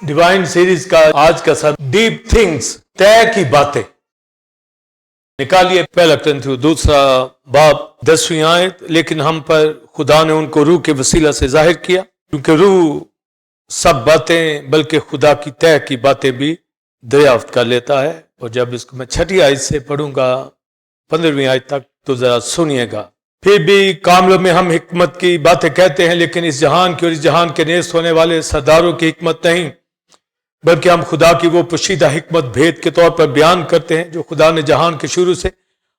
Divine series کا آج کا سب ڈیپ تھنگس، طے کی باتیں نکالیے۔ پہلا کرنتھیوں دوسرا باب 10ویں آیت، لیکن ہم پر خدا نے ان کو روح کے وسیلہ سے ظاہر کیا، کیونکہ روح سب باتیں بلکہ خدا کی طے کی باتیں بھی دریافت کر لیتا ہے۔ اور جب اس کو میں 6 آیت سے پڑھوں گا 15ویں آیت تک تو ذرا سنیے گا۔ پھر بھی کاملوں میں ہم حکمت کی باتیں کہتے ہیں، لیکن اس جہان کی اور اس جہان کے نیست ہونے والے سرداروں کی حکمت نہیں، بلکہ ہم خدا کی وہ پوشیدہ حکمت بھید کے طور پر بیان کرتے ہیں جو خدا نے جہان کے شروع سے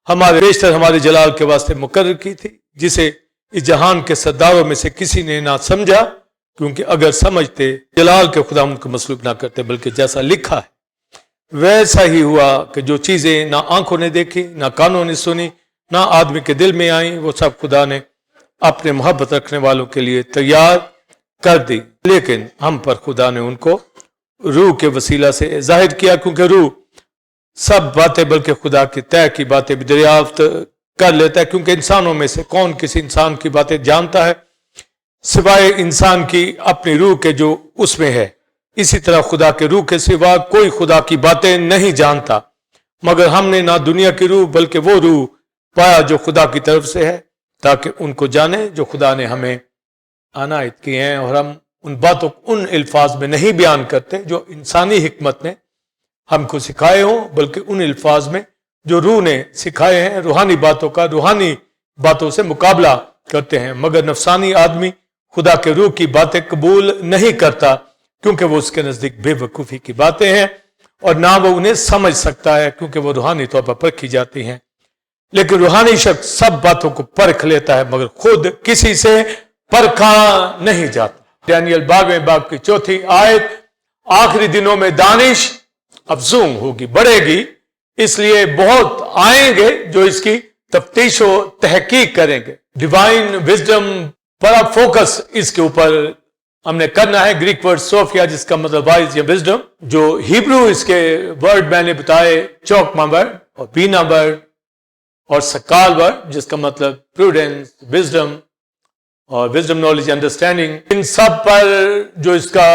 ہمارے بیشتر ہمارے جلال کے واسطے مقرر کی تھی، جسے اس جہان کے سرداروں میں سے کسی نے نہ سمجھا، کیونکہ اگر سمجھتے جلال کے خدا ان کو مصلوب نہ کرتے، بلکہ جیسا لکھا ہے ویسا ہی ہوا کہ جو چیزیں نہ آنکھوں نے دیکھی، نہ کانوں نے سنی، نہ آدمی کے دل میں آئیں، وہ سب خدا نے اپنے محبت رکھنے والوں کے لیے تیار کر دی۔ لیکن ہم پر خدا نے ان کو روح کے وسیلہ سے ظاہر کیا، کیونکہ روح سب باتیں بلکہ خدا کی طے کی باتیں بھی دریافت کر لیتا ہے، کیونکہ انسانوں میں سے کون کسی انسان کی باتیں جانتا ہے سوائے انسان کی اپنی روح کے جو اس میں ہے۔ اسی طرح خدا کے روح کے سوا کوئی خدا کی باتیں نہیں جانتا، مگر ہم نے نہ دنیا کی روح بلکہ وہ روح پایا جو خدا کی طرف سے ہے، تاکہ ان کو جانے جو خدا نے ہمیں عنایت کی ہیں، اور ہم ان باتوں کو ان الفاظ میں نہیں بیان کرتے جو انسانی حکمت نے ہم کو سکھائے ہوں، بلکہ ان الفاظ میں جو روح نے سکھائے ہیں، روحانی باتوں کا روحانی باتوں سے مقابلہ کرتے ہیں۔ مگر نفسانی آدمی خدا کے روح کی باتیں قبول نہیں کرتا، کیونکہ وہ اس کے نزدیک بے وقوفی کی باتیں ہیں، اور نہ وہ انہیں سمجھ سکتا ہے، کیونکہ وہ روحانی طور پر پرکھی جاتی ہیں۔ لیکن روحانی شخص سب باتوں کو پرکھ لیتا ہے، مگر خود کسی سے پرکھا نہیں جاتا۔ ڈینیل 12ویں باب کی 4 آیت، آخری دنوں میں دانش افزوں ہوگی، بڑھے گی، اس لیے بہت آئیں گے جو اس کی تفتیش و تحقیق کریں گے۔ ڈیوائن وزڈم بڑا فوکس اس کے اوپر ہم نے کرنا ہے۔ گریک ورڈ صوفیا جس کا مطلب وائز یا وزڈم، جو ہیبرو اس کے ورڈ میں نے بتائے چوکما ورڈ اور بینا ورڈ اور سکال ورڈ جس کا مطلب پروڈنس، وزڈم اور وزڈم نالج انڈرسٹینڈنگ، ان سب پر جو اس کا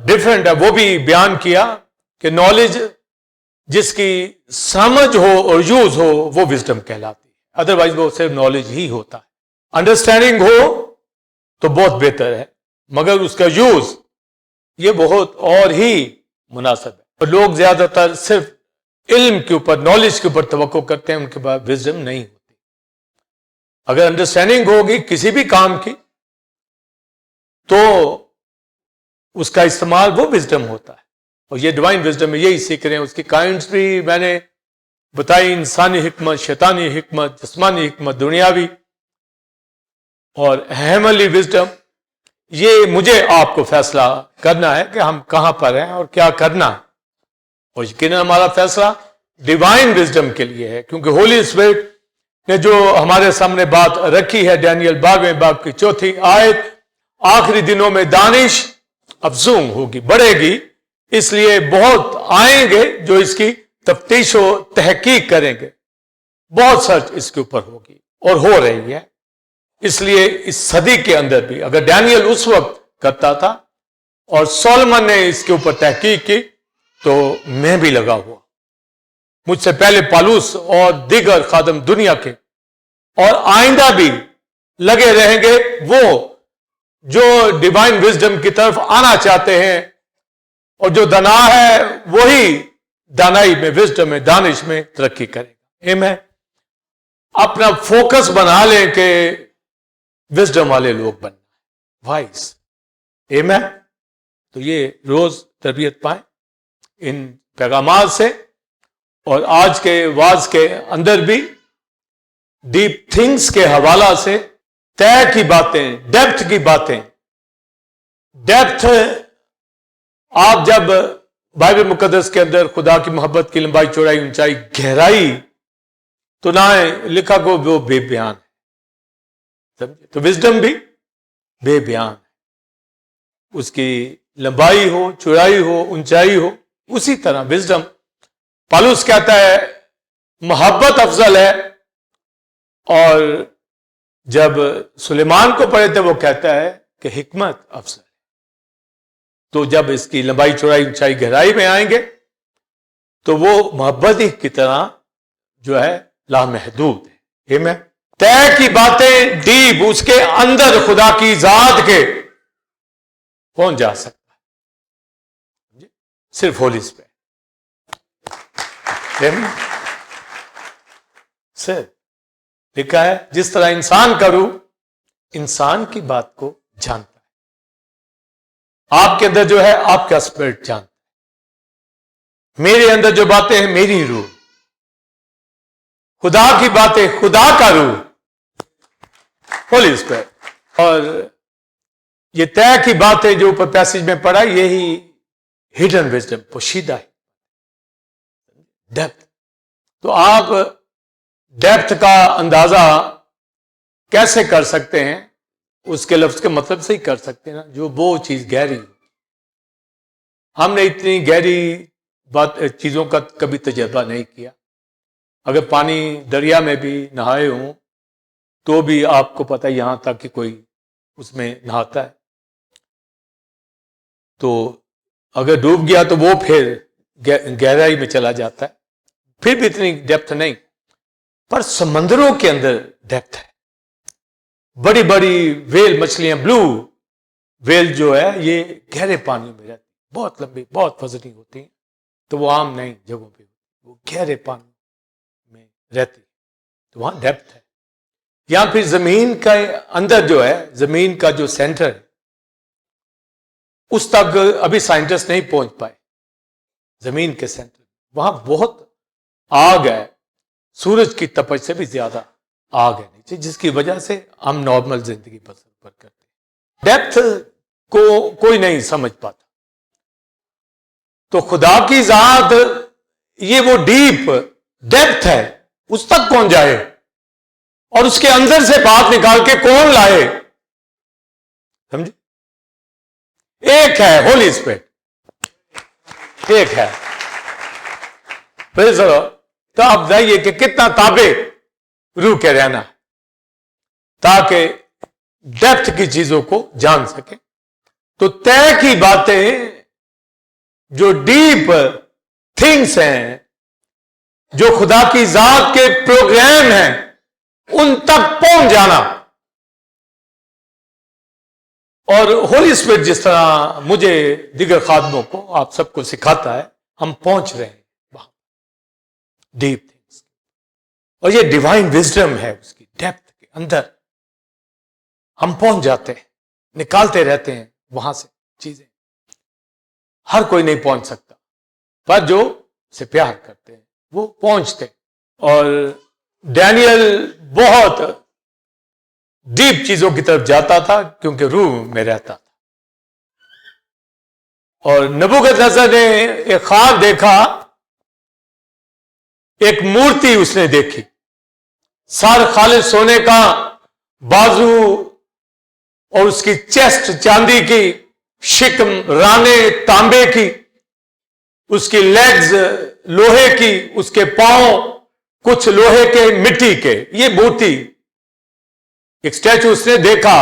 ڈفرنٹ ہے وہ بھی بیان کیا کہ نالج جس کی سمجھ ہو اور یوز ہو وہ وزڈم کہلاتی ہے، ادروائز وہ صرف نالج ہی ہوتا ہے۔ انڈرسٹینڈنگ ہو تو بہت بہتر ہے، مگر اس کا یوز یہ بہت اور ہی مناسب ہے۔ اور لوگ زیادہ تر صرف علم کے اوپر، نالج کے اوپر توقع کرتے ہیں، ان کے بعد وزڈم نہیں ہوتی۔ اگر انڈرسٹینڈنگ ہوگی کسی بھی کام کی تو اس کا استعمال وہ وزڈم ہوتا ہے، اور یہ ڈیوائن وزڈم میں یہی سیکھ رہے ہیں۔ اس کی کائنڈز بھی میں نے بتائی، انسانی حکمت، شیطانی حکمت، جسمانی حکمت، دنیاوی اور ہیمنلی وزڈم۔ یہ مجھے آپ کو فیصلہ کرنا ہے کہ ہم کہاں پر ہیں اور کیا کرنا ہے، اور یقیناً ہمارا فیصلہ ڈیوائن وزڈم کے لیے ہے، کیونکہ ہولی اسپرٹ نے جو ہمارے سامنے بات رکھی ہے ڈینیل 12ویں باب کی 4 آیت، آخری دنوں میں دانش افزوں ہوگی، بڑھے گی، اس لیے بہت آئیں گے جو اس کی تفتیش و تحقیق کریں گے۔ بہت سرچ اس کے اوپر ہوگی اور ہو رہی ہے۔ اس لیے اس صدی کے اندر بھی اگر ڈینیل اس وقت کرتا تھا اور سولمن نے اس کے اوپر تحقیق کی تو میں بھی لگا ہوا، مجھ سے پہلے پالوس اور دیگر خادم دنیا کے اور آئندہ بھی لگے رہیں گے، وہ جو ڈیوائن وزڈم کی طرف آنا چاہتے ہیں، اور جو دانا ہے وہی دانائی میں، وزڈم میں، دانش میں ترقی کرے گا۔ آمین۔ اپنا فوکس بنا لیں کہ وزڈم والے لوگ بننا ہے، وائز۔ آمین۔ تو یہ روز تربیت پائیں ان پیغامات سے، اور آج کے واز کے اندر بھی ڈیپ تھنگس کے حوالہ سے طے کی باتیں، ڈیپتھ کی باتیں۔ ڈیپتھ، آپ جب بائبل مقدس کے اندر خدا کی محبت کی لمبائی، چوڑائی، اونچائی، گہرائی تو نہ لکھا کو وہ بے بیان ہے، تو وزڈم بھی بے بیان ہے، اس کی لمبائی ہو، چوڑائی ہو، اونچائی ہو، اسی طرح وزڈم۔ پالوس کہتا ہے محبت افضل ہے، اور جب سلیمان کو پڑھے تھے وہ کہتا ہے کہ حکمت افضل ہے۔ تو جب اس کی لمبائی چوڑائی اونچائی گہرائی میں آئیں گے تو وہ محبت ہی کی طرح جو ہے لامحدود ہے. میں طے کی باتیں ڈیپ، اس کے اندر خدا کی ذات کے کون جا سکتا ہے؟ صرف ہولی اسپرٹ. صرف لکھا ہے جس طرح انسان کا روح انسان کی بات کو جانتا ہے، آپ کے اندر جو ہے آپ کا اسپرٹ جانتا ہے. میرے اندر جو باتیں ہیں میری روح، خدا کی باتیں خدا کا روح، ہولی اسپرٹ. اور یہ طے کی باتیں جو اوپر پیسج میں پڑھا، یہی ہڈن وزڈم، پوشیدہ ہے، ڈیپتھ. تو آپ ڈیپتھ کا اندازہ کیسے کر سکتے ہیں؟ اس کے لفظ کے مطلب سے ہی کر سکتے ہیں نا، جو وہ چیز گہری ہو. ہم نے اتنی گہری چیزوں کا کبھی تجربہ نہیں کیا. اگر پانی دریا میں بھی نہائے ہوں تو بھی آپ کو پتہ یہاں تک کہ کوئی اس میں نہاتا ہے، تو اگر ڈوب گیا تو وہ پھر گہرائی میں چلا جاتا ہے، پھر بھی اتنی ڈیپتھ نہیں. پر سمندروں کے اندر ڈیپتھ ہے. بڑی بڑی ویل مچھلیاں، بلو ویل جو ہے یہ گہرے پانی میں رہتی، بہت لمبی، بہت وزنی ہوتی ہیں، تو وہ عام نہیں جگہوں پہ، وہ گہرے پانی میں رہتی، تو وہاں ڈیپتھ ہے. یہاں پھر زمین کا اندر جو ہے، زمین کا جو سینٹر ہے، اس تک ابھی سائنٹسٹ نہیں پہنچ پائے. زمین کے سینٹر وہاں بہت آگ ہے، سورج کی تپش سے بھی زیادہ آگ ہے نیچے، جس کی وجہ سے ہم نارمل زندگی بسر کرتے ہیں. ڈیپتھ کو کوئی نہیں سمجھ پاتا. تو خدا کی ذات یہ وہ ڈیپ ڈیپتھ ہے، اس تک کون جائے اور اس کے اندر سے بات نکال کے کون لائے؟ سمجھے؟ ایک ہے ہولی اسپرٹ، ایک ہے. تو آپ بتائیے کہ کتنا تابع روح کے رہنا تاکہ ڈیپتھ کی چیزوں کو جان سکے. تو طے کی باتیں جو ڈیپ تھنگس ہیں، جو خدا کی ذات کے پروگرام ہیں، ان تک پہنچ جانا. اور ہولی اسپرٹ جس طرح مجھے دیگر خادموں کو آپ سب کو سکھاتا ہے، ہم پہنچ رہے ہیں وہاں ڈیپ تھنگس. اور یہ ڈیوائن وزڈم ہے، اس کی ڈیپتھ کے اندر ہم پہنچ جاتے ہیں، نکالتے رہتے ہیں وہاں سے چیزیں. ہر کوئی نہیں پہنچ سکتا، پر جو سے پیار کرتے ہیں وہ پہنچتے. اور ڈینیل بہت ڈیپ چیزوں کی طرف جاتا تھا کیونکہ روح میں رہتا تھا. اور نبوکدنصر نے ایک خواب دیکھا، ایک مورتی اس نے دیکھی، سر خالص سونے کا، بازو اور اس کی چیسٹ چاندی کی، شکم رانے تانبے کی، اس کی لیگز لوہے کی، اس کے پاؤں کچھ لوہے کے مٹی کے. یہ مورتی ایک اسٹیچو اس نے دیکھا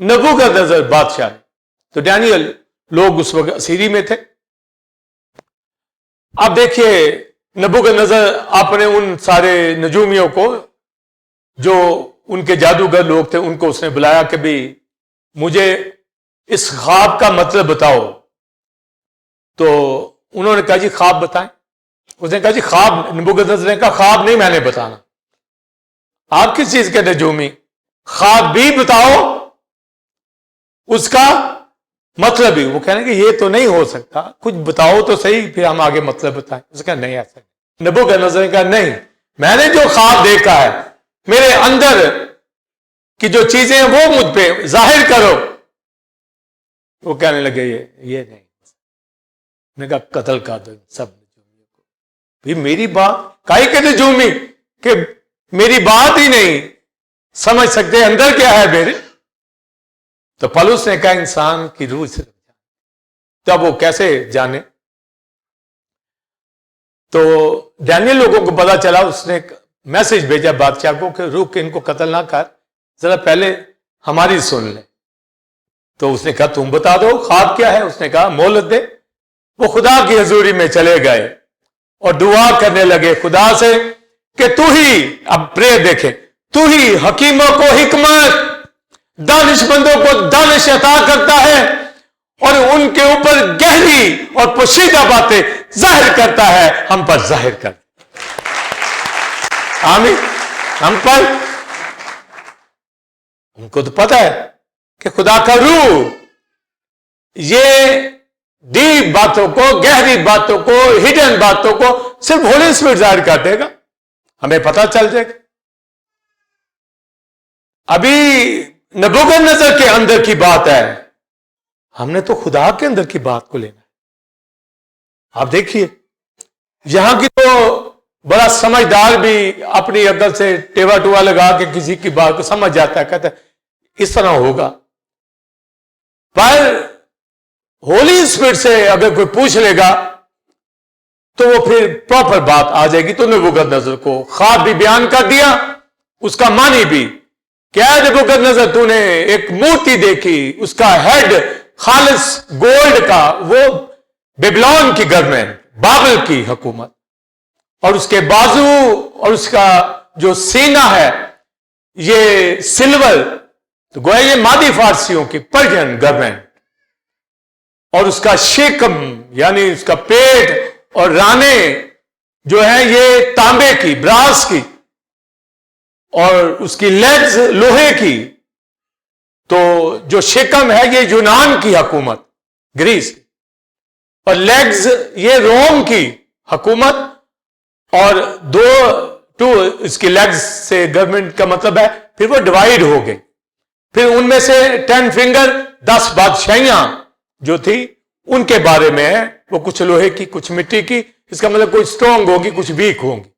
نبوکدنصر بادشاہ نے. تو ڈینیل لوگ اس وقت اسیری میں تھے. اب دیکھیے نبوکدنصر اپنے ان سارے نجومیوں کو جو ان کے جادوگر لوگ تھے ان کو اس نے بلایا کہ بھی مجھے اس خواب کا مطلب بتاؤ. تو انہوں نے کہا جی خواب بتائیں. اس نے کہا جی خواب، نبوکدنصر نے کہا خواب نہیں میں نے بتانا. آپ کس چیز کے نجومی؟ خواب بھی بتاؤ، اس کا مطلب بھی. وہ کہنے کہ یہ تو نہیں ہو سکتا، کچھ بتاؤ تو صحیح پھر ہم آگے مطلب بتائیں. اس نے کہا نہیں ایسا. نبوکدنصر نے کہا نہیں، میں نے جو خواب دیکھا ہے میرے اندر کی جو چیزیں ہیں وہ مجھ پہ ظاہر کرو. وہ کہنے لگے یہ نہیں. میں نے کہا قتل کر دو سب نجومیوں کو. بھی میری بات کائی کے نجومی کہ میری بات ہی نہیں سمجھ سکتے اندر کیا ہے میرے. تو پولس نے کہا انسان کی روح سے تب وہ کیسے جانے. تو ڈینیل لوگوں کو پتا چلا، اس نے میسج بھیجا بادشاہ کو کہ روح کے ان کو قتل نہ کر، ذرا پہلے ہماری سن لیں. تو اس نے کہا تم بتا دو خواب کیا ہے. اس نے کہا مہلت دے. وہ خدا کی حضوری میں چلے گئے اور دعا کرنے لگے خدا سے کہ تو ہی، اب پرے دیکھیں، تو ہی حکیموں کو حکمت، دانش مندوں کو دانش عطا کرتا ہے اور ان کے اوپر گہری اور پوشیدہ باتیں ظاہر کرتا ہے. ہم پر ظاہر کر. آمین. ہم پر، ان کو تو پتا ہے کہ خدا کا روح یہ ڈیپ باتوں کو، گہری باتوں کو، ہڈن باتوں کو صرف ہولی اسپرٹ ظاہر کر دے گا. ہمیں پتا چل جائے گا. ابھی نبوکدنضر کے اندر کی بات ہے، ہم نے تو خدا کے اندر کی بات کو لینا ہے. آپ دیکھیے یہاں کی تو بڑا سمجھدار بھی اپنی عقل سے ٹیوا ٹوا لگا کے کسی کی بات کو سمجھ جاتا ہے، کہتا ہے اس طرح ہوگا. پر ہولی اسپرٹ سے اگر کوئی پوچھ لے گا تو وہ پھر پراپر بات آ جائے گی. تو نبوکدنضر کو خواب بھی بیان کر دیا، اس کا معنی بھی. کیا نبوکدنضر تو نے ایک مورتی دیکھی، اس کا ہیڈ خالص گولڈ کا، وہ بیبلون کی گورنمنٹ، بابل کی حکومت، اور اس کے بازو اور اس کا جو سینہ ہے یہ سلور. تو گویا یہ مادی فارسیوں کی پرشین گورنمنٹ. اور اس کا شیکم یعنی اس کا پیٹ اور رانے جو ہیں یہ تانبے کی، براس کی، اور اس کی لیگز لوہے کی. تو جو شیکم ہے یہ یونان کی حکومت، گریس کی، اور لیگز یہ روم کی حکومت. اور ٹو اس کی لیگز سے گورنمنٹ کا مطلب ہے پھر وہ ڈیوائیڈ ہو گئی. پھر ان میں سے 10 فنگر 10 بادشاہیاں جو تھی ان کے بارے میں ہے، وہ کچھ لوہے کی کچھ مٹی کی. اس کا مطلب کچھ اسٹرانگ ہوگی کچھ ویک ہوں گی.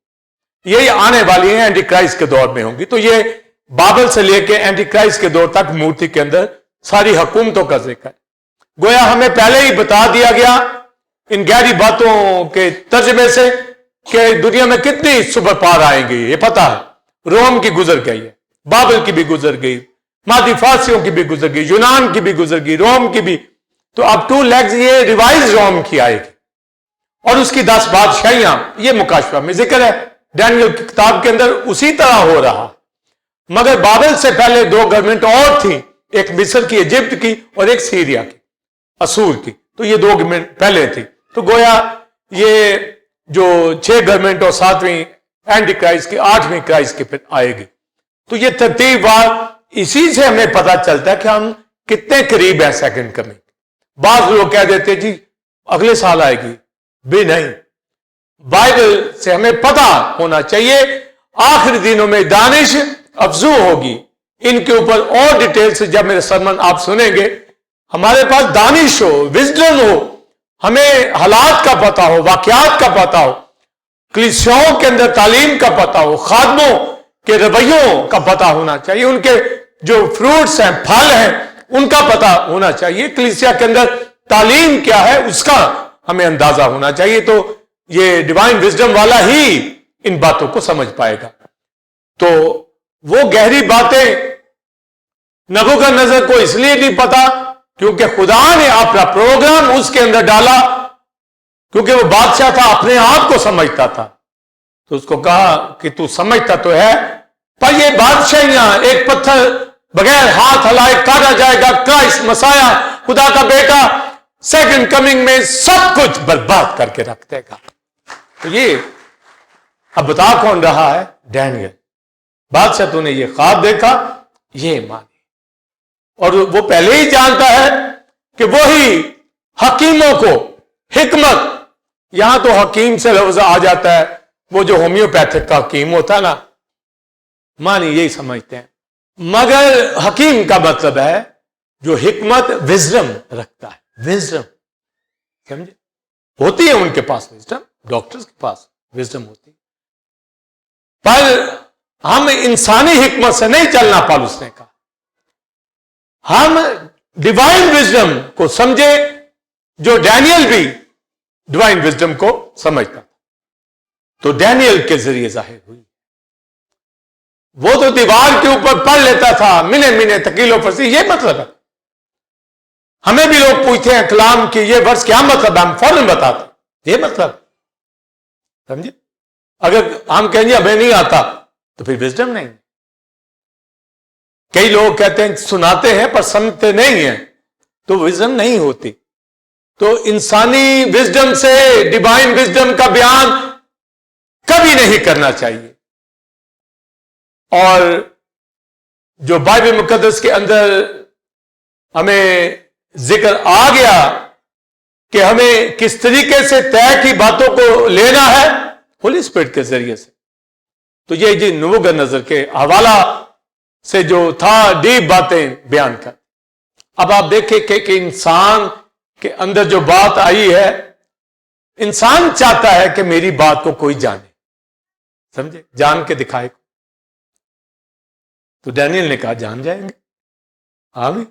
یہی آنے والی ہیں اینٹی کرائسٹ کے دور میں ہوں گی. تو یہ بابل سے لے کے اینٹی کرائسٹ کے دور تک مورتی کے اندر ساری حکومتوں کا ذکر ہے. گویا ہمیں پہلے ہی بتا دیا گیا ان گہری باتوں کے ترجمے سے کہ دنیا میں کتنی سپر پاور آئیں گی. یہ پتا ہے روم کی گزر گئی ہے، بابل کی بھی گزر گئی، مادی فارسیوں کی بھی گزر گئی، یونان کی بھی گزر گئی، روم کی بھی. تو اب 2 لیگز یہ ریوائز روم کی آئے گی اور اس کی 10 بادشاہیاں. یہ مکاشفہ میں ذکر ہے ڈینیل کی کتاب کے اندر اسی طرح ہو رہا. مگر بابل سے پہلے 2 گورنمنٹ اور تھی، ایک مصر کی، ایجپٹ کی، اور ایک سیریا کی، اسور کی. تو یہ 2 گورنمنٹ پہلے تھی. تو گویا یہ جو 6 گورنمنٹ اور 7ویں اینٹی کرائسٹ کی، 8ویں کرائسٹ کی پھر آئے گی. تو یہ ترتیب وار اسی سے ہمیں پتا چلتا ہے کہ ہم کتنے قریب ہیں سیکنڈ کمنگ. بعض لوگ کہہ دیتے جی اگلے سال آئے گی، بھی نہیں. بائبل سے ہمیں پتا ہونا چاہیے آخری دنوں میں دانش افزو ہوگی. ان کے اوپر اور ڈیٹیل سے جب میرے سرمن آپ سنیں گے، ہمارے پاس دانش ہو، وزڈم ہو، ہمیں حالات کا پتا ہو، واقعات کا پتا ہو، کلیسیاؤں کے اندر تعلیم کا پتا ہو، خادموں کے رویوں کا پتا ہونا چاہیے، ان کے جو فروٹس ہیں، پھل ہیں، ان کا پتا ہونا چاہیے. کلیسیا کے اندر تعلیم کیا ہے اس کا ہمیں اندازہ ہونا چاہیے. تو یہ ڈیوائن وزڈم والا ہی ان باتوں کو سمجھ پائے گا. تو وہ گہری باتیں نبوکدنضر کو اس لیے نہیں پتا کیونکہ خدا نے اپنا پروگرام اس کے اندر ڈالا، کیونکہ وہ بادشاہ تھا، اپنے آپ کو سمجھتا تھا. تو اس کو کہا کہ تو سمجھتا تو ہے، پر یہ بادشاہیاں ایک پتھر بغیر ہاتھ ہلائے کاٹا جائے گا. کرائسٹ مسیح خدا کا بیٹا سیکنڈ کمنگ میں سب کچھ برباد کر کے رکھ دے گا. تو یہ اب بتا کون رہا ہے؟ ڈینیل. بادشاہ تو نے یہ خواب دیکھا، یہ مانی، اور وہ پہلے ہی جانتا ہے کہ وہی حکیموں کو حکمت، یہاں تو حکیم سے لفظ آ جاتا ہے، وہ جو ہومیوپیتھک کا حکیم ہوتا نا، مانی یہی سمجھتے ہیں. مگر حکیم کا مطلب ہے جو حکمت وزڈم رکھتا ہے. وزڈم سمجھے، ہوتی ہے ان کے پاس وزڈم، ڈاکٹرز کے پاس وزڈم ہوتی ہے، پر ہم انسانی حکمت سے نہیں چلنا. پالوس نے کہا ہم ڈیوائن وزڈم کو سمجھے، جو ڈینیل بھی ڈیوائن وزڈم کو سمجھتا تھا. تو ڈینیل کے ذریعے ظاہر ہوئی. وہ تو دیوار کے اوپر پڑھ لیتا تھا، منے تکیل و فرسی، یہ مطلب ہے. ہمیں بھی لوگ پوچھتے ہیں کلام کی یہ ورس کیا مطلب ہے، ہم فوراً بتاتے ہیں یہ مطلب، سمجھے؟ اگر ہم کہیں گے ہمیں نہیں آتا تو پھر وزڈم نہیں. کئی لوگ کہتے ہیں سناتے ہیں پر سمجھتے نہیں ہیں تو وزڈم نہیں ہوتی. تو انسانی وزڈم سے ڈیوائن وزڈم کا بیان کبھی نہیں کرنا چاہیے. اور جو بائبل مقدس کے اندر ہمیں ذکر آ گیا کہ ہمیں کس طریقے سے طے کی باتوں کو لینا ہے ہولی اسپرٹ کے ذریعے سے، تو یہ جی نبوت نظر کے حوالہ سے جو تھا ڈیپ باتیں بیان کر. اب آپ دیکھیں کہ انسان کے اندر جو بات آئی ہے، انسان چاہتا ہے کہ میری بات کو کوئی جانے، سمجھے، جان کے دکھائے. تو ڈینیل نے کہا جان جائیں گے. آمین.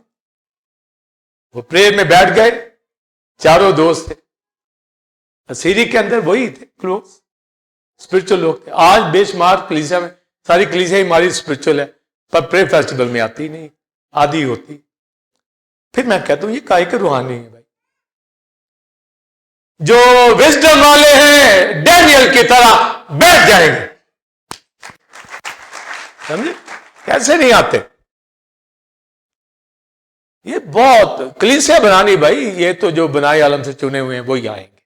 وہ پریئر میں بیٹھ گئے، چاروں دوست تھے، اسیری کے اندر وہی تھے کلوز اسپرچل لوگ تھے. آج بے شمار کلیسیا میں ساری کلیسیا ہماری اسپرچل ہے پر پریئر فیسٹیول میں آتی نہیں، آدھی ہوتی. پھر میں کہتا ہوں یہ کائے کے روحانی ہے بھائی. جو وزڈم والے ہیں ڈینیل کی طرح بیٹھ جائیں گے، سمجھے؟ کیسے نہیں آتے؟ یہ بہت کلیسیا بنانی بھائی، یہ تو جو بنائے عالم سے چنے ہوئے ہیں وہی آئیں گے.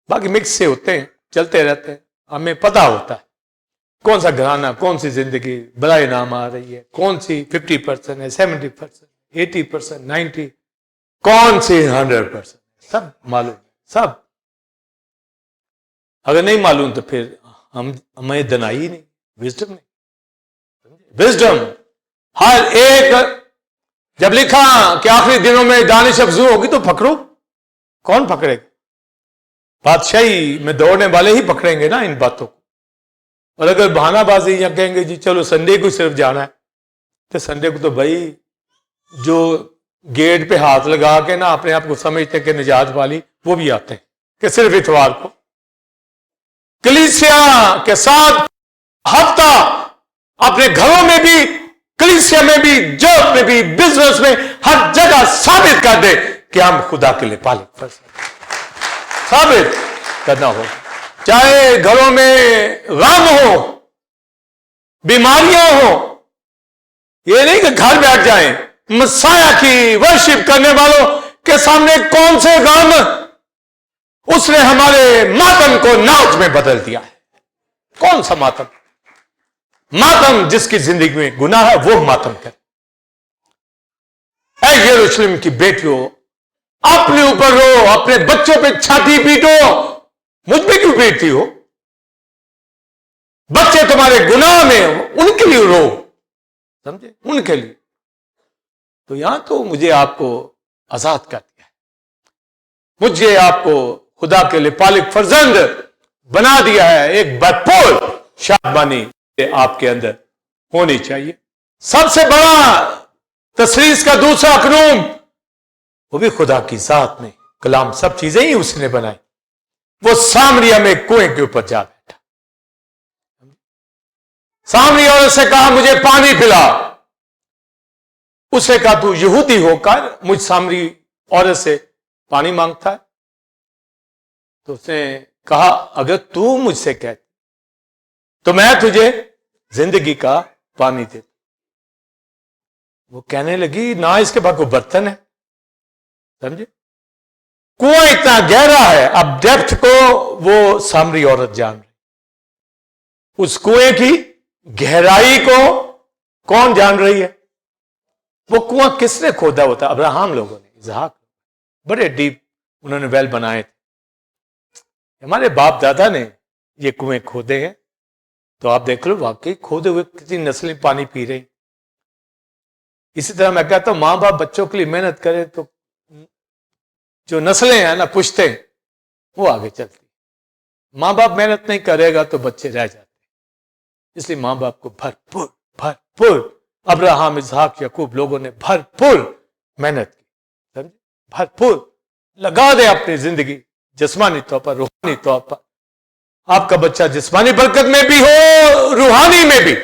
باقی مکس سے ہوتے ہیں، چلتے رہتے ہیں، ہمیں پتا ہوتا ہے کون سا گھرانہ، کون سی زندگی برائے نام آ رہی ہے، کون سی 50% ہے، 70%، 80%، 90، کون سی 100%، سب معلوم ہے، سب. اگر نہیں معلوم تو پھر ہمیں دنائی نہیں، وزڈم نہیں. وزڈم ہر ایک، جب لکھا کہ آخری دنوں میں دانش افزوں ہوگی تو پکڑو. کون پکڑے گا؟ بادشاہی میں دوڑنے والے ہی پکڑیں گے نا ان باتوں کو. اور اگر بہانہ بازی یا کہیں گے جی چلو سنڈے کو صرف جانا ہے، تو سنڈے کو تو بھائی جو گیٹ پہ ہاتھ لگا کے نا اپنے آپ کو سمجھتے کہ نجات والی، وہ بھی آتے ہیں کہ صرف اتوار کو. کلیسیا کے ساتھ ہفتہ اپنے گھروں میں بھی، کلیسیا میں بھی، جاب میں بھی، بزنس میں، ہر جگہ ثابت کر دے کہ ہم خدا کے لیے پالک فرض ثابت کرنا ہوگا. چاہے گھروں میں غم ہو، بیماریاں ہو، یہ نہیں کہ گھر بیٹھ جائیں. مسیح کی ورشپ کرنے والوں کے سامنے کون سے غم؟ اس نے ہمارے ماتم کو ناز میں بدل دیا ہے. کون سا ماتم؟ ماتم جس کی زندگی میں گناہ ہے وہ ماتم کرے. اے یروشلم کی بیٹیوں، اپنے اوپر رو، اپنے بچوں پہ چھاتی پیٹو. مجھ پہ کیوں پیٹتی ہو؟ بچے تمہارے گناہ میں، ان کے لیے رو، سمجھے، ان کے لیے. تو یہاں تو مجھے آپ کو آزاد کر دیا ہے، مجھے آپ کو خدا کے لیے پالک فرزند بنا دیا ہے. ایک بھرپور شادمانی آپ کے اندر ہونی چاہیے. سب سے بڑا تسلیس کا دوسرا قانون، وہ بھی خدا کی ذات نے، کلام سب چیزیں ہی اس نے بنائی. وہ سامریا میں کنویں کے اوپر جا بیٹھا. سامری عورت سے کہا مجھے پانی پلا. اسے کہا تو یہودی ہو کر مجھ سامری عورت سے پانی مانگتا ہے؟ تو اس نے کہا اگر تو مجھ سے کہتی تو میں تجھے زندگی کا پانی دیتا. وہ کہنے لگی نہ اس کے پاس کوئی برتن ہے، سمجھے، کنواں اتنا گہرا ہے. اب ڈیپتھ کو وہ سامری عورت جان رہی. اس کنویں کی گہرائی کو کون جان رہی ہے؟ وہ کنواں کس نے کھودا ہوتا؟ ابراہم لوگوں نے، اسحاق، بڑے ڈیپ انہوں نے ویل بنائے تھے. ہمارے باپ دادا نے یہ کنویں کھودے ہیں. تو آپ دیکھ لو واقعی کھودے ہوئے کتنی نسلیں پانی پی رہی. اسی طرح میں کہتا ہوں ماں باپ بچوں کے لیے محنت کرے تو جو نسلیں ہیں نا پشتے، وہ آگے چلتی. ماں باپ محنت نہیں کرے گا تو بچے رہ جاتے. اس لیے ماں باپ کو بھرپور ابراہم، اسحاق، یعقوب لوگوں نے بھرپور محنت کی، سمجھے، بھرپور لگا دے اپنی زندگی جسمانی طور پر، روحانی طور پر. آپ کا بچہ جسمانی برکت میں بھی ہو، روحانی میں بھی.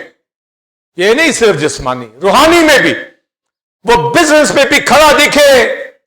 یہ نہیں صرف جسمانی، روحانی میں بھی. وہ بزنس میں بھی کھڑا دکھے،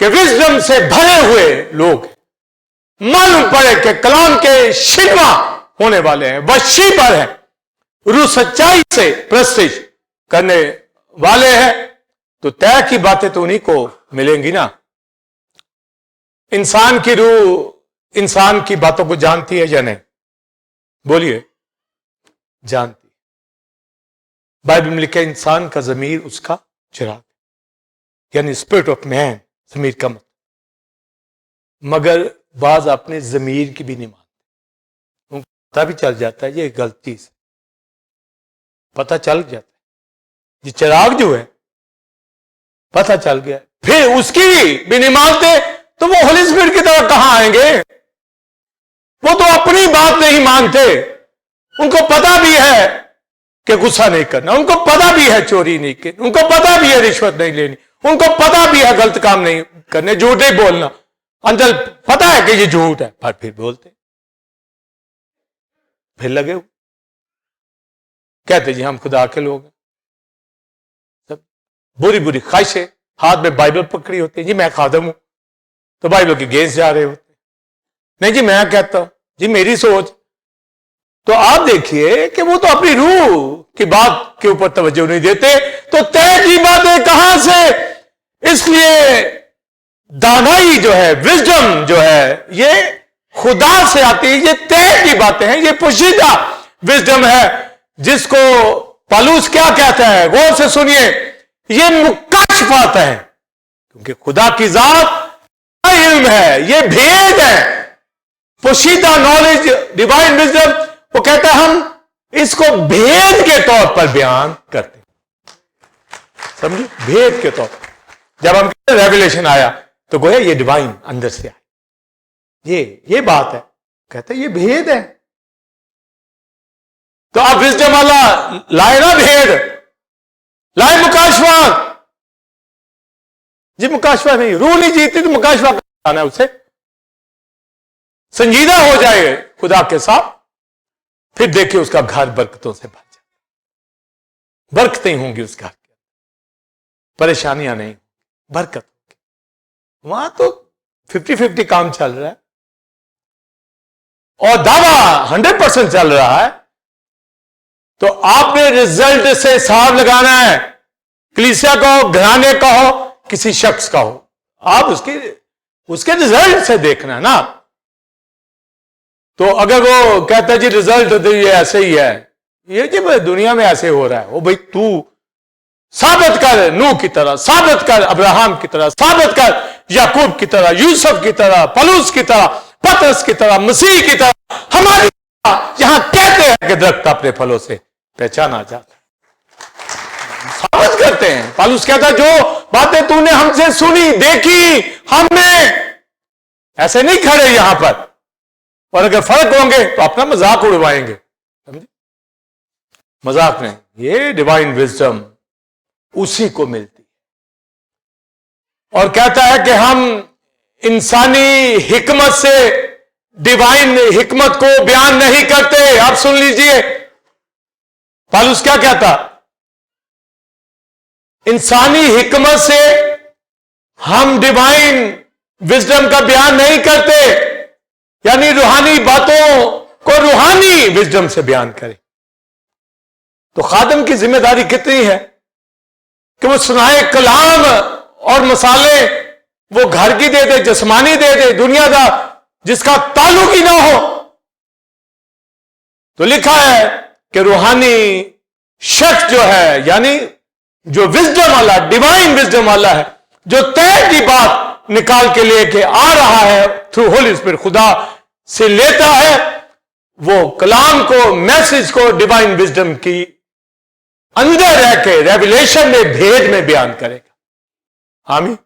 کہ وزڈم سے بھرے ہوئے لوگ معلوم پڑے کہ کلام کے شنوا ہونے والے ہیں، وشی پر ہیں، روح سچائی سے پرستش کرنے والے ہیں، تو طے کی باتیں تو انہیں کو ملیں گی نا۔ انسان کی روح انسان کی باتوں کو جانتی ہے یا نہیں؟ بولیے، جانتی۔ بائبل میں لکھا ہے انسان کا ضمیر اس کا چراغ ہے، یعنی اسپرٹ آف مین، ضمیر کا مطلب۔ مگر بعض اپنے ضمیر کی بھی نہیں مانتے، ان کو پتہ بھی چل جاتا ہے یہ غلط چیز ہے، پتہ چل جاتا ہے، یہ چراغ جو ہے پتہ چل گیا، پھر اس کی بھی نہیں مانتے، تو وہ ہولی اسپرٹ کی طرح کہاں آئیں گے؟ وہ تو اپنی بات نہیں مانتے، ان کو پتہ بھی ہے کہ غصہ نہیں کرنا، ان کو پتہ بھی ہے چوری نہیں کرنی، ان کو پتہ بھی ہے رشوت نہیں لینی، ان کو پتہ بھی ہے غلط کام نہیں کرنے، جھوٹ نہیں بولنا، اندر پتہ ہے کہ یہ جھوٹ ہے، پر پھر بولتے، پھر لگے ہوئے کہتے جی ہم خدا کے لوگ ہیں، سب بری بری خواہشیں، ہاتھ میں بائبل پکڑی ہوتی ہے، جی میں خادم ہوں، تو بائبل کے گیس جا رہے ہوتے، نہیں جی میں کہتا ہوں، جی میری سوچ۔ تو آپ دیکھیے کہ وہ تو اپنی روح کی بات کے اوپر توجہ نہیں دیتے، تو طے کی باتیں کہاں سے؟ اس لیے دانائی جو ہے، وزڈم جو ہے، یہ خدا سے آتی ہے، یہ طے کی باتیں ہیں، یہ پوشیدہ وزڈم ہے، جس کو پالوس کیا کہتا ہے، غور سے سنیے، یہ مکاشفات ہے، کیونکہ خدا کی ذات کا علم ہے، یہ بھید ہے، پوشیدہ نالج، ڈیوائن وزڈم، وہ کہتا ہے ہم اس کو بھید کے طور پر بیان کرتے ہیں، سمجھے؟ بھید کے طور پر جب ہم کہتے ہیں ریویلیشن آیا تو گویا یہ ڈیوائن اندر سے آئی، یہ بات ہے، کہتے ہیں یہ بھید ہے، تو آپ وزڈم والا لائے نا بھید، لائے مکاشفات، جی مکاشفہ نہیں، روح نہیں جیتی تو مکاشفہ کرنا ہے، اسے سنجیدہ ہو جائے خدا کے ساتھ، پھر دیکھیں اس کا گھر برکتوں سے بھر جائے، برکتیں ہوں گی اس گھر کے، پریشانیاں نہیں، برکت ہوگی، وہاں تو 50-50 کام چل رہا ہے، اور دعویٰ 100% چل رہا ہے، تو آپ نے رزلٹ سے حساب لگانا ہے، کلیسیا کا ہو، گھرانے کا ہو، کسی شخص کا ہو، آپ اس کے رزلٹ سے دیکھنا ہے نا۔ تو اگر وہ کہتا ہے جی رزلٹ تو یہ ایسے ہی ہے، یہ جی دنیا میں ایسے ہو رہا ہے، وہ بھائی تو ثابت کر، نوح کی طرح ثابت کر، ابراہم کی طرح ثابت کر، یعقوب کی طرح، یوسف کی طرح، پولس کی طرح، پطرس کی طرح، مسیح کی طرح، ہماری طرح، یہاں کہتے ہیں کہ درخت اپنے پھلوں سے پہچانا جاتا ہے، ثابت کرتے ہیں۔ پولس کہتا ہے جو باتیں تو نے ہم سے سنی، دیکھی، ہم نے ایسے نہیں کھڑے یہاں پر، اور اگر فرق ہوں گے تو اپنا مذاق اڑوائیں گے، سمجھے؟ مذاق نہیں، یہ ڈیوائن وزڈم اسی کو ملتی ہے، اور کہتا ہے کہ ہم انسانی حکمت سے ڈیوائن حکمت کو بیان نہیں کرتے۔ آپ سن لیجئے پالوس کیا کہتا، انسانی حکمت سے ہم ڈیوائن وزڈم کا بیان نہیں کرتے، یعنی روحانی باتوں کو روحانی وزڈم سے بیان کرے۔ تو خادم کی ذمہ داری کتنی ہے کہ وہ سنائے کلام اور مسالے، وہ گھر کی دے دے، جسمانی دے دے، دنیا کا جس کا تعلق ہی نہ ہو۔ تو لکھا ہے کہ روحانی شخص جو ہے، یعنی جو وزڈم والا، ڈیوائن وزڈم والا ہے، جو طے کی بات نکال کے لے کے آ رہا ہے تھرو ہولی اسپرٹ، خدا سے لیتا ہے، وہ کلام کو، میسج کو ڈیوائن وزڈم کی اندر رہ کے ریویلیشن میں، بھید میں بیان کرے گا۔ آمین۔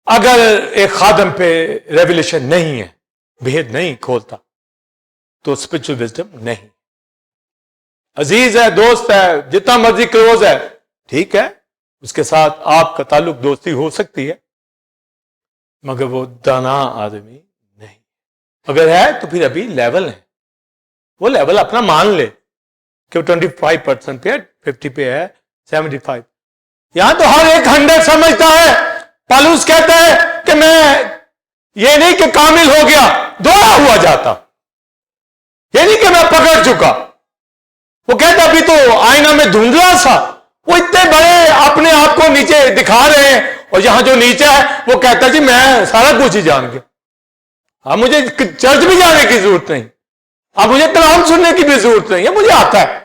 اگر ایک خادم پہ ریویلیشن نہیں ہے، بھید نہیں کھولتا، تو اسپرچل وزڈم نہیں۔ عزیز ہے، دوست ہے، جتنا مرضی کلوز ہے، ٹھیک ہے، اس کے ساتھ آپ کا تعلق دوستی ہو سکتی ہے، مگر وہ دانا آدمی نہیں۔ اگر ہے تو پھر ابھی لیول ہے، وہ لیول اپنا مان لے کہ وہ 25% پہ ہے، 50 پہ ہے، 75۔ یہاں تو ہر ایک 100 سمجھتا ہے پالوس کہتا ہے کہ میں یہ نہیں کہ کامل ہو گیا، دوڑا ہوا جاتا، یہ نہیں کہ میں پکڑ چکا. وہ کہتا ابھی تو آئینہ میں دھندلا سا. وہ اتنے بڑے اپنے آپ کو نیچے دکھا رہے ہیں، اور یہاں جو نیچے ہے وہ کہتا جی میں سارا کچھ ہی جان گیا، اب مجھے چرچ بھی جانے کی ضرورت نہیں، اب مجھے کلام سننے کی بھی ضرورت نہیں ہے، مجھے آتا ہے.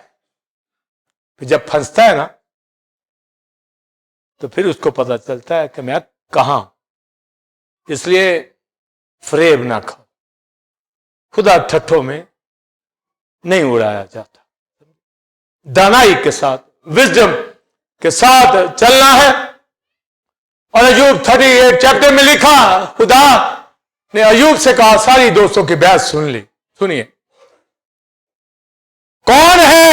پھر جب پھنستا ہے نا تو پھر اس کو پتہ چلتا ہے کہ میں کہاں. اس لیے فریب نہ کھاؤ، خدا ٹھٹھوں میں نہیں اڑایا جاتا. دانائی کے ساتھ، وزڈم کے ساتھ چلنا ہے. اور ایوب 38 چیپٹر میں لکھا، خدا نے ایوب سے کہا ساری دوستوں کی بحث سن لی. سنیے، کون ہے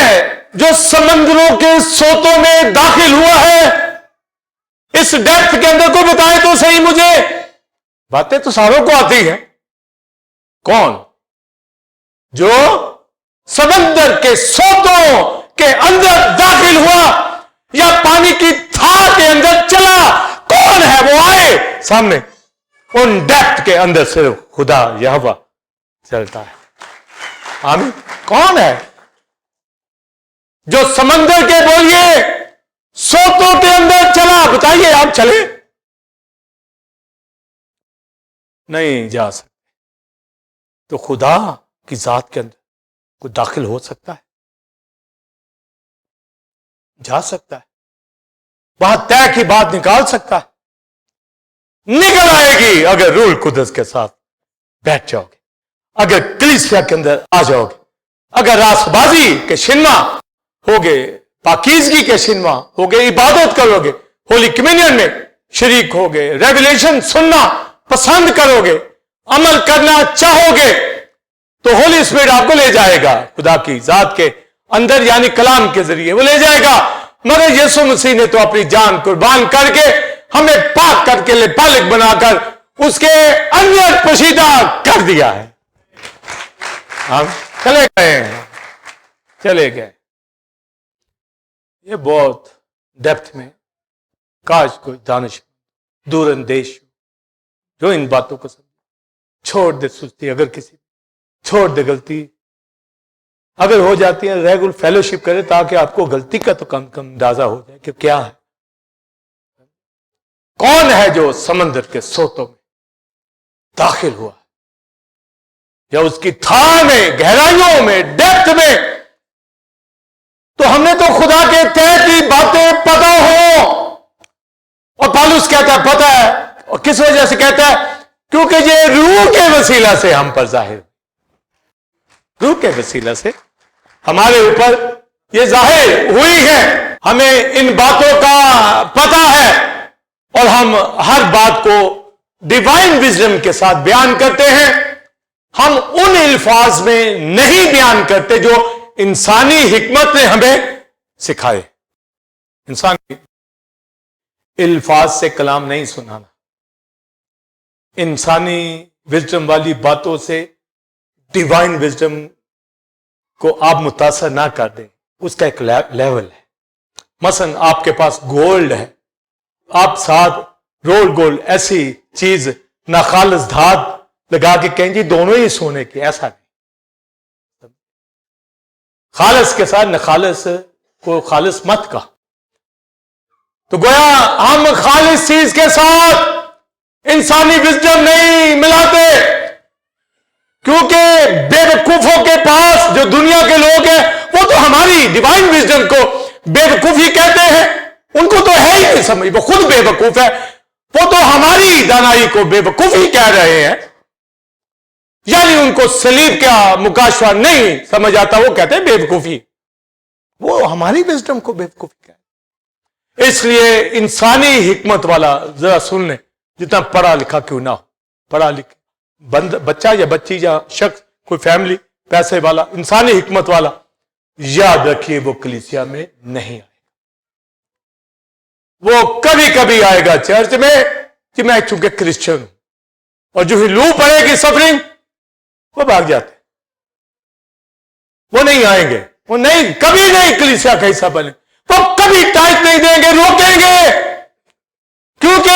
جو سمندروں کے سوتوں میں داخل ہوا ہے؟ اس ڈیپتھ کے اندر کو بتائے تو صحیح مجھے. باتیں تو ساروں کو آتی ہیں. کون جو سمندر کے سوتوں کے اندر داخل ہوا یا پانی کی تھا کے اندر چلا؟ کون ہے؟ وہ آئے سامنے. ان ڈیپتھ کے اندر صرف خدا یہوہ چلتا ہے. آمین. کون ہے جو سمندر کے بولیے سوتوں کے اندر چلا؟ بتائیے، آپ چلے؟ نہیں جا سکتے. تو خدا کی ذات کے اندر کوئی داخل ہو سکتا ہے؟ جا سکتا ہے. وہاں طے کی بات نکال سکتا ہے. نکل آئے گی اگر روح القدس کے ساتھ بیٹھ جاؤ گے، اگر کلیسیا کے اندر آ جاؤ گے، اگر راست بازی کے شنما ہوگے، پاکیزگی کے شنما ہوگے، عبادت کرو گے، ہولی کمیونین میں شریک ہوگے، ریویلیشن سننا پسند کرو گے، عمل کرنا چاہو گے، تو ہولی اسپرٹ آپ کو لے جائے گا خدا کی ذات کے اندر، یعنی کلام کے ذریعے وہ لے جائے گا. مگر یسوع مسیح نے تو اپنی جان قربان کر کے ہمیں پاک کر کے لبالغ بنا کر اس کے اندر پوشیدہ کر دیا ہے. ہم چلے گئے. یہ بہت ڈیپتھ میں، کاش کوئی دانش دور اندیش جو ان باتوں کو سمجھے. چھوڑ دے سستی، اگر کسی چھوڑ دے غلطی اگر ہو جاتی ہے، ریگولر فیلوشپ کرے تاکہ آپ کو غلطی کا تو کم اندازہ ہو جائے کہ کیا ہے. کون ہے جو سمندر کے سوتوں میں داخل ہوا یا اس کی تھا میں، گہرائیوں میں، ڈیپتھ میں؟ تو ہم نے تو خدا کے طے کی باتیں پتہ ہو. اور پالوس کہتا ہے پتہ ہے، اور کس وجہ سے کہتا ہے؟ کیونکہ یہ روح کے وسیلہ سے ہم پر ظاہر، روح کے وسیلہ سے ہمارے اوپر یہ ظاہر ہوئی ہے. ہمیں ان باتوں کا پتہ ہے اور ہم ہر بات کو ڈیوائن وزڈم کے ساتھ بیان کرتے ہیں. ہم ان الفاظ میں نہیں بیان کرتے جو انسانی حکمت نے ہمیں سکھائے. انسانی الفاظ سے کلام نہیں سنانا، انسانی وزڈم والی باتوں سے ڈیوائن وزڈم کو آپ متاثر نہ کر دیں. اس کا ایک لیول ہے. مثلا آپ کے پاس گولڈ ہے، آپ ساتھ رول گولڈ ایسی چیز ناخالص دھات لگا کے کہیں جی دونوں ہی سونے کے، ایسا نہیں. خالص کے ساتھ ناخالص کو خالص مت کا. تو گویا ہم خالص چیز کے ساتھ انسانی وزڈم نہیں ملاتے، کیونکہ بے وقوفوں کے پاس جو دنیا کے لوگ ہیں وہ تو ہماری ڈیوائن وزڈم کو بے وقوفی کہتے ہیں. ان کو تو ہے ہی نہیں سمجھ، وہ خود بے وقوف ہے، وہ تو ہماری دانائی کو بے وقوفی کہہ رہے ہیں. یعنی ان کو صلیب کا مکاشفہ نہیں سمجھ آتا، وہ کہتے ہیں بے وقوفی. وہ ہماری وزڈم کو بے وقوفی کہتے ہیں. اس لیے انسانی حکمت والا ذرا سن لیں، جتنا پڑھا لکھا کیوں نہ ہو، پڑھا لکھا بچہ یا بچی یا شخص، کوئی فیملی پیسے والا، انسانی حکمت والا، یاد رکھیے وہ کلیسیا میں نہیں آئے گا. وہ کبھی کبھی آئے گا چرچ میں کہ میں چونکہ کرسچن ہوں، اور جو ہی لو پڑے گی سفرنگ وہ بھاگ جاتے، وہ نہیں آئیں گے. وہ نہیں، کبھی نہیں کلیسیا کا حصہ بنے. وہ کبھی ٹائٹ نہیں دیں گے، روکیں گے، کیونکہ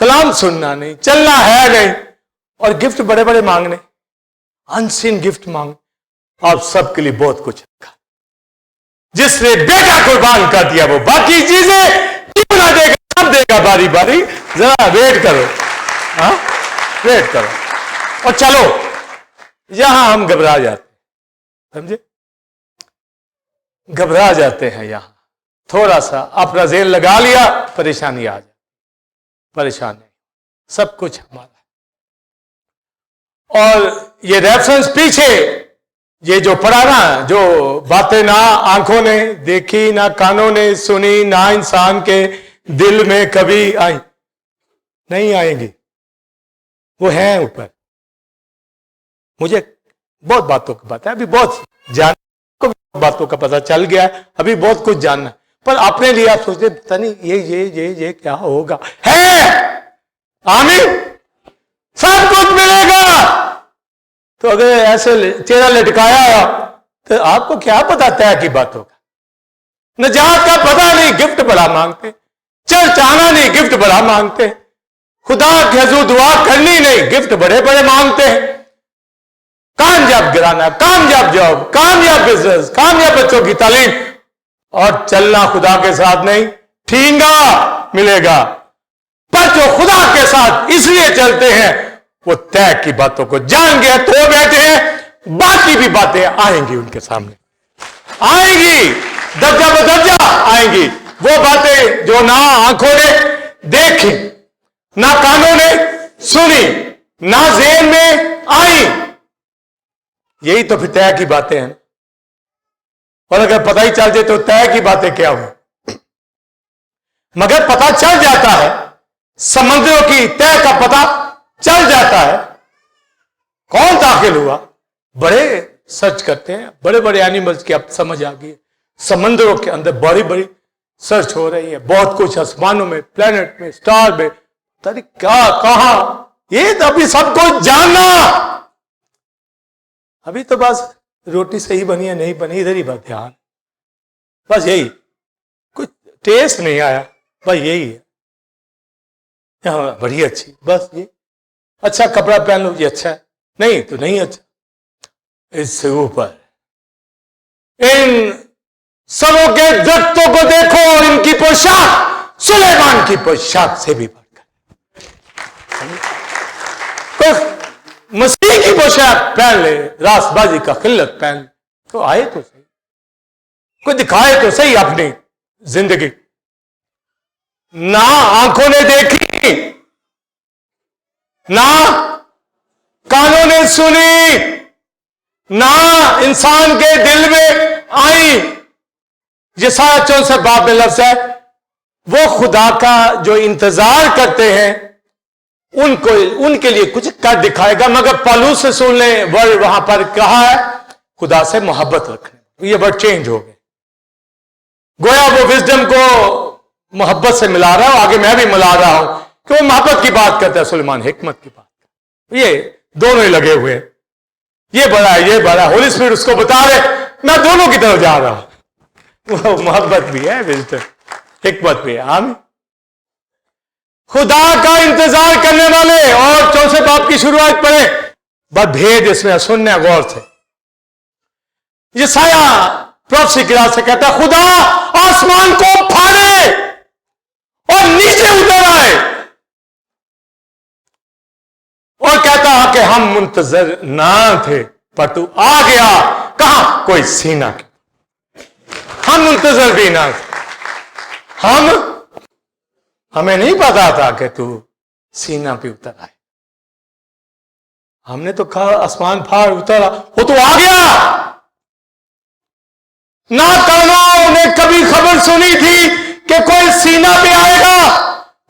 کلام سننا نہیں، چلنا ہے نہیں، اور گفٹ بڑے بڑے مانگنے، انسین گفٹ مانگ. آپ سب کے لیے بہت کچھ رکھا. جس نے بیٹا قربان کر دیا وہ باقی چیزیں کیوں نہ دے گا، سب دے گا باری باری. ذرا ویٹ کرو، ہاں ویٹ کرو. اور چلو یہاں ہم گھبرا جاتے ہیں، سمجھے، گھبرا جاتے ہیں. یہاں تھوڑا سا اپنا ذہن لگا لیا، پریشانی آ جائے. پریشان نہیں، سب کچھ ہمارا. اور یہ ریفرنس پیچھے یہ جو پڑھا نا، جو باتیں نہ آنکھوں نے دیکھی نہ کانوں نے سنی نہ انسان کے دل میں کبھی آئی، نہیں آئیں گی، وہ ہیں اوپر. مجھے بہت باتوں کا پتا ہے، ابھی بہت جان کو باتوں کا پتا چل گیا ہے، ابھی بہت کچھ جاننا ہے، پر اپنے لیے آپ سوچتے پتہ نہیں یہ کیا ہوگا. ہے آمین، سب کچھ ملے گا. تو اگر ایسے چہرہ لٹکایا ہوا تو آپ کو کیا پتا طے کی باتوں کا؟ نجات کا پتا نہیں، گفٹ بڑا مانگتے. چرچ آنا نہیں، گفٹ بڑا مانگتے. خدا کے حضور دعا کرنی نہیں، گفٹ بڑے بڑے مانگتے ہیں. کامیاب گرانا، کامیاب جاب، کامیاب بزنس، کامیاب بچوں کی تعلیم، اور چلنا خدا کے ساتھ نہیں، ٹھینگا ملے گا. پر جو خدا کے ساتھ اس لیے چلتے ہیں وہ طے کی باتوں کو جان گئے تو بیٹھے ہیں. باقی بھی باتیں آئیں گی ان کے سامنے، آئیں گی درجہ بدرجہ آئیں گی. وہ باتیں جو نہ آنکھوں نے دیکھی نہ کانوں نے سنی نہ ذہن میں آئی، یہی تو پھر طے کی باتیں ہیں. اور اگر پتہ ہی چل جائے تو طے کی باتیں کیا ہو، مگر پتہ چل جاتا ہے، سمندروں کی طے کا پتہ چل جاتا ہے. کون داخل ہوا، بڑے سرچ کرتے ہیں، بڑے بڑے اینیملز کی اب سمجھ آ گئی ہے. سمندروں کے اندر بڑی بڑی سرچ ہو رہی ہے، بہت کچھ آسمانوں میں، پلانٹ میں، سٹار میں، پتہ نہیں کیا کہاں. یہ تو ابھی سب کچھ جاننا، ابھی تو بس روٹی صحیح بنی ہے نہیں بنی ادھر ہی بات دھیان، بس یہی، کچھ ٹیسٹ نہیں آیا، بس یہی ہے. بڑی اچھی، بس یہ اچھا کپڑا پہن لو یہ اچھا ہے، نہیں تو نہیں اچھا. اس سے اوپر ان سروں کے درختوں کو دیکھو اور ان کی پوشاک سلیمان کی پوشاک سے بھی بڑھ کر. مسیح کی پوشاک پہن لے، راست بازی کا خلت پہن لے تو آئے تو صحیح، کوئی دکھائے تو صحیح اپنی زندگی. نہ آنکھوں نے دیکھی نہ کانوں نے سنی نہ انسان کے دل میں آئی. یہ سارا 64 باب میں لفظ ہے. وہ خدا کا جو انتظار کرتے ہیں ان کے لیے کچھ کر دکھائے گا. مگر پالوس سے سن لیں ورڈ وہاں پر کہا ہے خدا سے محبت رکھنے، یہ ورڈ چینج ہو گئے. گویا وہ وزڈم کو محبت سے ملا رہا ہوں، آگے میں بھی ملا رہا ہوں کہ وہ محبت کی بات کرتا ہے، سلیمان حکمت کی بات کرتا ہے. یہ دونوں ہی لگے ہوئے، یہ بڑا ہے یہ بڑا. ہولی اسپرٹ اس کو بتا رہے میں دونوں کی طرف جا رہا ہوں. وہ محبت بھی ہے، وزڈم حکمت بھی ہے. آمین. خدا کا انتظار کرنے والے. اور 64 باب کی شروعات پڑھیں، بس بھید اس میں سننے غور سے. یہ سایہ پروفیسی کی رات سے کہتا ہے خدا آسمان کو پھاڑے اور نیچے اتر آئے اور کہتا کہ ہم منتظر نہ تھے پر تو آ گیا. کہاں؟ کوئی سینہ کے. ہم منتظر بھی نہ تھے، ہمیں نہیں پتا تھا کہ تو سینہ پہ اتر آئے. ہم نے تو کہا آسمان پھاڑ اترا، وہ تو آ گیا. نہ کانوں نے کبھی خبر سنی تھی کہ کوئی سینہ پہ آئے گا،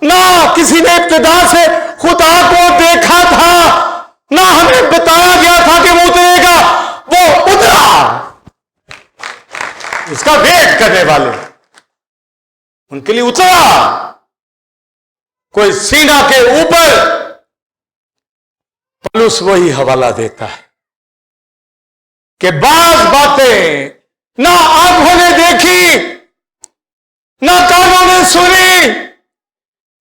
نہ کسی نے ابتدا سے خدا کو دیکھا تھا، نہ ہمیں بتایا گیا تھا کہ وہ اترے گا. وہ اترا. اس کا ویٹ کرنے والے ان کے لیے اترا. کوئی سینہ کے اوپر. پولس وہی حوالہ دیتا ہے کہ بعض باتیں نہ آنکھوں نے دیکھی نہ کانوں نے سنی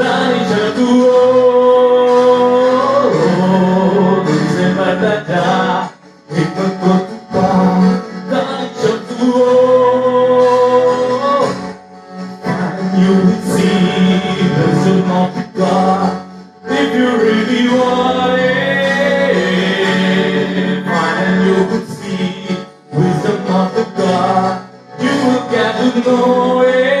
Daanish You will see the wisdom of God if you really want it. And you will see wisdom of the God. You will get to know it.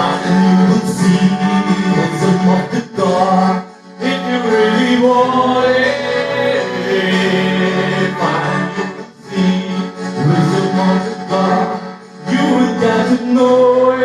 and you will see the wisdom of the God if you really want it. Wisdom of God, you will get to know it.